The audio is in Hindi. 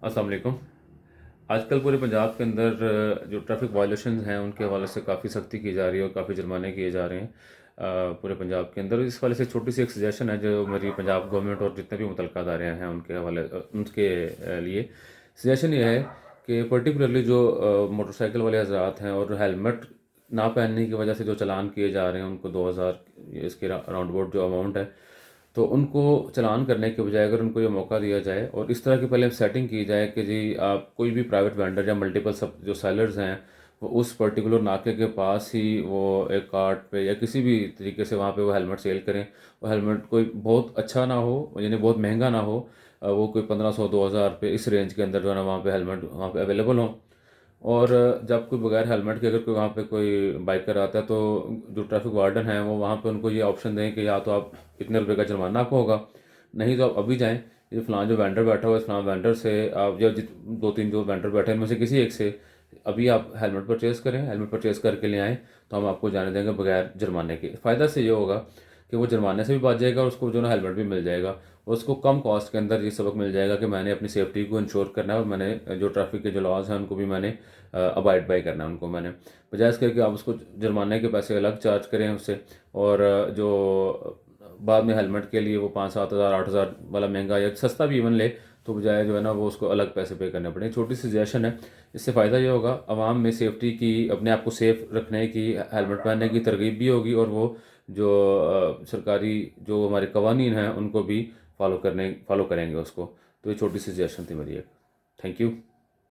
अस्सलाम वालेकुम। आजकल पूरे पंजाब के अंदर जो ट्रैफिक वायलेशंस हैं उनके हवाले से काफ़ी सख्ती की जा रही है और काफ़ी जुर्माने किए जा रहे हैं पूरे पंजाब के अंदर। इस वाले से छोटी सी एक सजेशन है जो मेरी पंजाब गवर्नमेंट और जितने भी मुतलका अदारे हैं उनके हवाले उनके लिए सजेशन ये है कि पर्टिकुलरली जो मोटरसाइकिल वाले हजरात हैं और हेलमेट ना पहनने की वजह से जो चालान किए जा रहे हैं उनको 2000 इसके राउंड अबाउट जो अमाउंट है, तो उनको चालान करने के बजाय अगर उनको ये मौका दिया जाए और इस तरह की पहले सेटिंग की जाए कि जी आप कोई भी प्राइवेट वेंडर या मल्टीपल सब जो सेलर्स हैं वो उस पर्टिकुलर नाके के पास ही वो एक कार्ट पे या किसी भी तरीके से वहाँ पे वो हेलमेट सेल करें। वो हेलमेट कोई बहुत अच्छा ना हो यानी बहुत महंगा ना हो, वो कोई 1500 2000 रुपये इस रेंज के अंदर जो है ना वहाँ पे हेलमेट वहाँ पे अवेलेबल हो। और जब कोई बगैर हेलमेट के अगर कोई वहाँ पे कोई बाइकर आता है तो जो ट्रैफिक वार्डन है वो वहाँ पे उनको ये ऑप्शन दें कि या तो आप इतने रुपए का जुर्माना आपको होगा, नहीं तो आप अभी जाएं ये फलां जो वेंडर बैठा हुआ है इस फलां वेंडर से आप या दो तीन जो वेंडर बैठे हैं इनमें से किसी एक से अभी आप हेलमेट परचेज़ करें, हेलमेट परचेज़ करके ले आएँ तो हम आपको जाने देंगे बगैर जुर्माने के। फ़ायदा से ये होगा कि वो जुर्माने से भी बच जाएगा और उसको जो ना हेलमेट भी मिल जाएगा और उसको कम कॉस्ट के अंदर ये सबक मिल जाएगा कि मैंने अपनी सेफ्टी को इंश्योर करना है और मैंने जो ट्रैफिक के जो लॉज हैं उनको भी मैंने अबाइड बाई करना है उनको मैंने, बजाय इसके कि आप उसको जुर्माने के पैसे अलग चार्ज करें उससे और जो बाद में हेलमेट के लिए वो 5 7 हज़ार 8 हज़ार वाला महंगा या सस्ता भी इवन ले तो बजाय जो है ना वो उसको अलग पैसे पे करने पड़े। छोटी सी सजेशन है, इससे फ़ायदा ये होगा आवाम में सेफ्टी की अपने आप को सेफ रखने की हेलमेट पहनने की तरगीब भी होगी और वो जो सरकारी जो हमारे कवानीन हैं उनको भी फॉलो करेंगे उसको। तो ये छोटी सी सजेशन थी मेरी एक। Thank you.